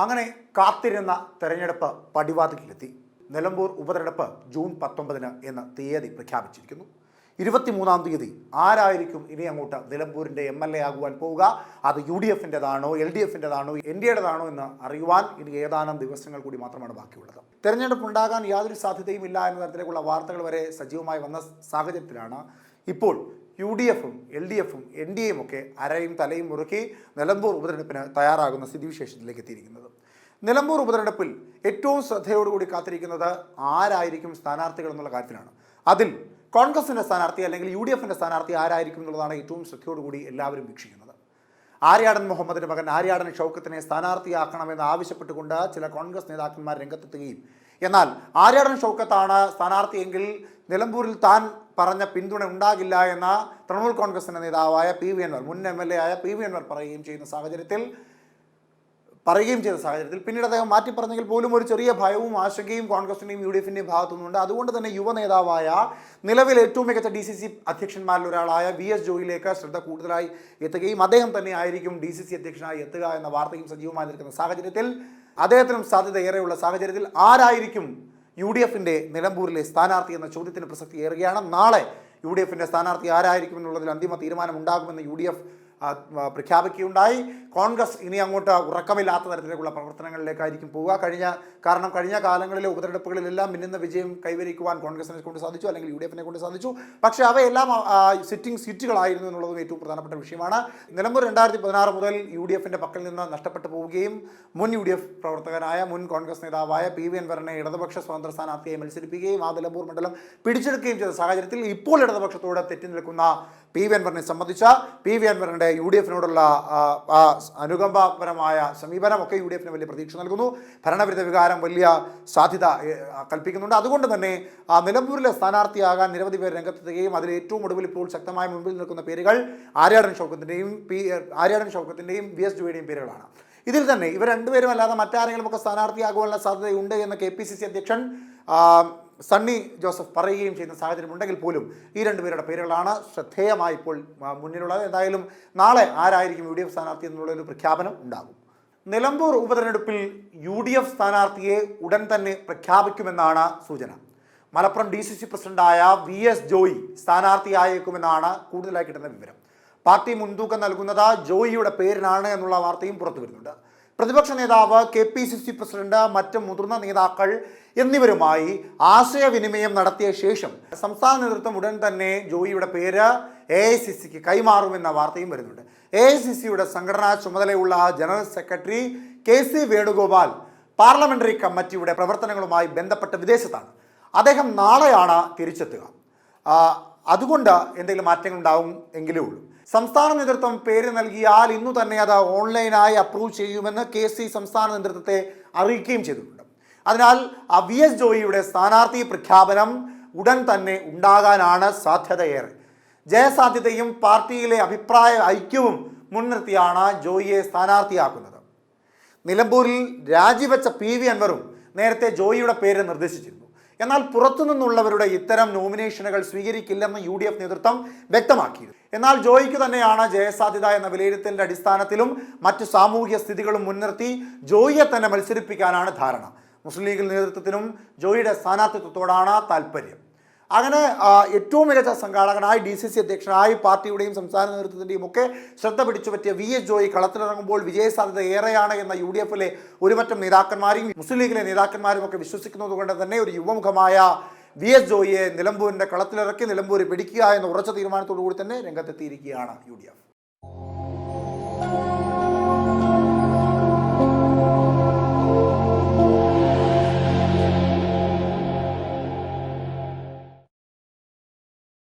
അങ്ങനെ കാത്തിരുന്ന തെരഞ്ഞെടുപ്പ് പടിവാതിക്കലെത്തി. നിലമ്പൂർ ഉപതെരഞ്ഞെടുപ്പ് ജൂൺ 19 എന്ന തീയതി പ്രഖ്യാപിച്ചിരിക്കുന്നു. 23-ാം തീയതി ആരായിരിക്കും ഇനി അങ്ങോട്ട് നിലമ്പൂരിൻ്റെ MLA ആകുവാൻ പോവുക? അത് UDF-ൻ്റെതാണോ LDF-ൻ്റെതാണോ NDA-യുടേതാണോ എന്ന് അറിയുവാൻ ഇനി ഏതാനും ദിവസങ്ങൾ കൂടി മാത്രമാണ് ബാക്കിയുള്ളത്. തെരഞ്ഞെടുപ്പ് ഉണ്ടാകാൻ യാതൊരു സാധ്യതയും ഇല്ല എന്ന തരത്തിലേക്കുള്ള വാർത്തകൾ വരെ സജീവമായി വന്ന സാഹചര്യത്തിലാണ് ഇപ്പോൾ UDF-ഉം LDF-ഉം NDA-യും ഒക്കെ അരയും തലയും മുറുക്കി നിലമ്പൂർ ഉപതെരഞ്ഞെടുപ്പിന് തയ്യാറാകുന്ന സ്ഥിതിവിശേഷത്തിലേക്ക് എത്തിയിരിക്കുന്നത്. നിലമ്പൂർ ഉപതെരഞ്ഞെടുപ്പിൽ ഏറ്റവും ശ്രദ്ധയോടുകൂടി കാത്തിരിക്കുന്നത് ആരായിരിക്കും സ്ഥാനാർത്ഥികൾ എന്നുള്ള കാര്യത്തിലാണ്. അതിൽ കോൺഗ്രസിൻ്റെ സ്ഥാനാർത്ഥി അല്ലെങ്കിൽ UDF-ൻ്റെ സ്ഥാനാർത്ഥി ആരായിരിക്കും എന്നുള്ളതാണ് ഏറ്റവും ശ്രദ്ധയോടുകൂടി എല്ലാവരും വീക്ഷിക്കുന്നത്. ആര്യാടൻ മുഹമ്മദിൻ്റെ മകൻ ആര്യാടൻ ഷൗക്കത്തിനെ സ്ഥാനാർത്ഥിയാക്കണമെന്ന് ആവശ്യപ്പെട്ടുകൊണ്ട് ചില കോൺഗ്രസ് നേതാക്കന്മാർ രംഗത്തെത്തുകയും, എന്നാൽ ആര്യാടൻ ഷൗക്കത്താണ് സ്ഥാനാർത്ഥിയെങ്കിൽ നിലമ്പൂരിൽ താൻ പറഞ്ഞ പിന്തുണ ഉണ്ടാകില്ല എന്ന തൃണമൂൽ കോൺഗ്രസിൻ്റെ നേതാവായ PV അൻവർ, മുൻ MLA ആയ PV അൻവർ പറയുകയും ചെയ്ത സാഹചര്യത്തിൽ പിന്നീട് അദ്ദേഹം മാറ്റി പറഞ്ഞെങ്കിൽ പോലും ഒരു ചെറിയ ഭയവും ആശങ്കയും കോൺഗ്രസിൻ്റെയും UDF-ൻ്റെയും ഭാഗത്തുനിന്നുണ്ട്. അതുകൊണ്ട് തന്നെ യുവ നേതാവായ നിലവിൽ ഏറ്റവും മികച്ച DCC അധ്യക്ഷന്മാരിൽ ഒരാളായ VS ജോയിലേക്ക് ശ്രദ്ധ കൂടുതലായി എത്തുകയും അദ്ദേഹം തന്നെ ആയിരിക്കും DCC അധ്യക്ഷനായി എത്തുക എന്ന വാർത്തയും സജീവമായി നിൽക്കുന്ന സാഹചര്യത്തിൽ, അദ്ദേഹത്തിനും സാധ്യത ഏറെയുള്ള സാഹചര്യത്തിൽ ആരായിരിക്കും UDF-ൻ്റെ നിലമ്പൂരിലെ സ്ഥാനാർത്ഥി എന്ന ചോദ്യത്തിന് പ്രസക്തി ഏറുകയാണ്. നാളെ UDF-ൻ്റെ സ്ഥാനാർത്ഥി ആരായിരിക്കും എന്നുള്ളതിൽ അന്തിമ തീരുമാനം ഉണ്ടാകുമെന്ന് UDF പ്രഖ്യാപിക്കുകയുണ്ടായി. കോൺഗ്രസ് ഇനി അങ്ങോട്ട് ഉറക്കമില്ലാത്ത തരത്തിലേക്കുള്ള പ്രവർത്തനങ്ങളിലേക്കായിരിക്കും പോവുക. കഴിഞ്ഞ കാലങ്ങളിലെ ഉപതെരഞ്ഞെടുപ്പുകളിലെല്ലാം മിന്നുന്ന വിജയം കൈവരിക്കുവാൻ കോൺഗ്രസിനെ കൊണ്ട് സാധിച്ചു, അല്ലെങ്കിൽ UDF-നെ കൊണ്ട് സാധിച്ചു. പക്ഷേ അവയെല്ലാം സിറ്റിംഗ് സീറ്റുകളായിരുന്നു എന്നുള്ളതും ഏറ്റവും പ്രധാനപ്പെട്ട വിഷയമാണ്. നിലമ്പൂർ 2016 മുതൽ UDF-ൻ്റെ പക്കൽ നിന്ന് നഷ്ടപ്പെട്ടു പോവുകയും മുൻ UDF പ്രവർത്തകനായ മുൻ കോൺഗ്രസ് നേതാവായ PV അൻവറിനെ ഇടതുപക്ഷ സ്വതന്ത്ര സ്ഥാനാർത്ഥിയെ മത്സരിപ്പിക്കുകയും ആ നിലമ്പൂർ മണ്ഡലം പിടിച്ചെടുക്കുകയും ചെയ്ത സാഹചര്യത്തിൽ ഇപ്പോൾ ഇടതുപക്ഷത്തോട് തെറ്റി നിൽക്കുന്ന PV അൻവറിനെ സംബന്ധിച്ച PV അൻവറിൻ്റെ UDF-നോടുള്ള അനുകമ്പപരമായ സമീപനമൊക്കെ UDF-ന് വലിയ പ്രതീക്ഷ നൽകുന്നു. ഭരണവിരുദ്ധ വികാരം വലിയ സാധ്യത കൽപ്പിക്കുന്നുണ്ട്. അതുകൊണ്ട് തന്നെ നിലമ്പൂരിലെ സ്ഥാനാർത്ഥിയാകാൻ നിരവധി പേർ രംഗത്തെത്തുകയും അതിൽ ഏറ്റവും ഒടുവിൽ ഇപ്പോൾ ശക്തമായി മുൻപിൽ നിൽക്കുന്ന പേരുകൾ ആര്യാടൻ ഷൗക്കത്തിൻ്റെയും VS ജോയിയുടെയും പേരുകളാണ്. ഇതിൽ തന്നെ ഇവർ രണ്ടുപേരും അല്ലാതെ മറ്റാരെങ്കിലുമൊക്കെ സ്ഥാനാർത്ഥിയാകുവാനുള്ള സാധ്യതയുണ്ട് എന്ന് KPCC അധ്യക്ഷൻ സണ്ണി ജോസഫ് പറയുകയും ചെയ്യുന്ന സാഹചര്യമുണ്ടെങ്കിൽ പോലും ഈ രണ്ടുപേരുടെ പേരുകളാണ് ശ്രദ്ധേയമായി ഇപ്പോൾ മുന്നിലുള്ളത്. എന്തായാലും നാളെ ആരായിരിക്കും UDF സ്ഥാനാർത്ഥി എന്നുള്ളൊരു പ്രഖ്യാപനം ഉണ്ടാകും. നിലമ്പൂർ ഉപതെരഞ്ഞെടുപ്പിൽ UDF സ്ഥാനാർത്ഥിയെ ഉടൻ തന്നെ പ്രഖ്യാപിക്കുമെന്നാണ് സൂചന. മലപ്പുറം DCC പ്രസിഡന്റായ VS ജോയി സ്ഥാനാർത്ഥിയായേക്കുമെന്നാണ് കൂടുതലായി കിട്ടുന്ന വിവരം. പാർട്ടി മുൻതൂക്കം നൽകുന്നത് ജോയിയുടെ പേരിനാണ് എന്നുള്ള വാർത്തയും പുറത്തു വരുന്നുണ്ട്. പ്രതിപക്ഷ നേതാവ്, KPCC പ്രസിഡന്റ്, മറ്റ് മുതിർന്ന നേതാക്കൾ എന്നിവരുമായി ആശയവിനിമയം നടത്തിയ ശേഷം സംസ്ഥാന നേതൃത്വം ഉടൻ തന്നെ ജോയിയുടെ പേര് AICCക്ക് കൈമാറുമെന്ന വാർത്തയും വരുന്നുണ്ട്. AICCയുടെ സംഘടനാ ചുമതലയുള്ള general secretary KC Venugopal parliamentary കമ്മിറ്റിയുടെ പ്രവർത്തനങ്ങളുമായി ബന്ധപ്പെട്ട വിദേശത്താണ്. അദ്ദേഹം നാളെയാണ് തിരിച്ചെത്തുക. അതുകൊണ്ട് എന്തെങ്കിലും മാറ്റങ്ങൾ ഉണ്ടാവും എങ്കിലേ ഉള്ളൂ. സംസ്ഥാന നേതൃത്വം പേര് നൽകിയാൽ ഇന്നു തന്നെ അത് ഓൺലൈനായി അപ്രൂവ് ചെയ്യുമെന്ന് KC സംസ്ഥാന നേതൃത്വത്തെ അറിയിക്കുകയും ചെയ്തിട്ടുണ്ട്. അതിനാൽ VS ജോയിയുടെ സ്ഥാനാർത്ഥി പ്രഖ്യാപനം ഉടൻ തന്നെ ഉണ്ടാകാനാണ് സാധ്യതയേറെ. ജയസാധ്യതയും പാർട്ടിയിലെ അഭിപ്രായ ഐക്യവും മുൻനിർത്തിയാണ് ജോയിയെ സ്ഥാനാർത്ഥിയാക്കുന്നത്. നിലമ്പൂരിൽ രാജിവെച്ച PV അൻവറും നേരത്തെ ജോയിയുടെ പേര് നിർദ്ദേശിച്ചിരുന്നു. എന്നാൽ പുറത്തുനിന്നുള്ളവരുടെ ഇത്തരം നോമിനേഷനുകൾ സ്വീകരിക്കില്ലെന്ന് UDF നേതൃത്വം വ്യക്തമാക്കിയിരുന്നു. എന്നാൽ ജോയിക്ക് തന്നെയാണ് ജയസാധ്യത എന്ന വിലയിരുത്തലിന്റെ അടിസ്ഥാനത്തിലും മറ്റു സാമൂഹിക സ്ഥിതികളും മുൻനിർത്തി ജോയിയെ തന്നെ മത്സരിപ്പിക്കാനാണ് ധാരണ. മുസ്ലിം ലീഗ് നേതൃത്വത്തിനും ജോയിയുടെ സ്ഥാനാർത്ഥിത്വത്തോടാണ് താല്പര്യം. അങ്ങനെ ഏറ്റവും മികച്ച സംഘാടകനായി DCC അധ്യക്ഷനായി പാർട്ടിയുടെയും സംസ്ഥാന നേതൃത്വത്തിൻ്റെയും ഒക്കെ ശ്രദ്ധ പിടിച്ചുപറ്റിയ VS ജോയി കളത്തിലിറങ്ങുമ്പോൾ വിജയസാധ്യത ഏറെയാണ് എന്ന UDF-ലെ ഒരുപറ്റം നേതാക്കന്മാരും മുസ്ലിം ലീഗിലെ നേതാക്കന്മാരും ഒക്കെ വിശ്വസിക്കുന്നത് കൊണ്ട് തന്നെ ഒരു യുവമുഖമായ VS ജോയിയെ നിലമ്പൂരിൻ്റെ കളത്തിലിറക്കി നിലമ്പൂർ പിടിക്കുക എന്ന ഉറച്ച തീരുമാനത്തോടു കൂടി തന്നെ രംഗത്തെത്തിയിരിക്കുകയാണ് UDF.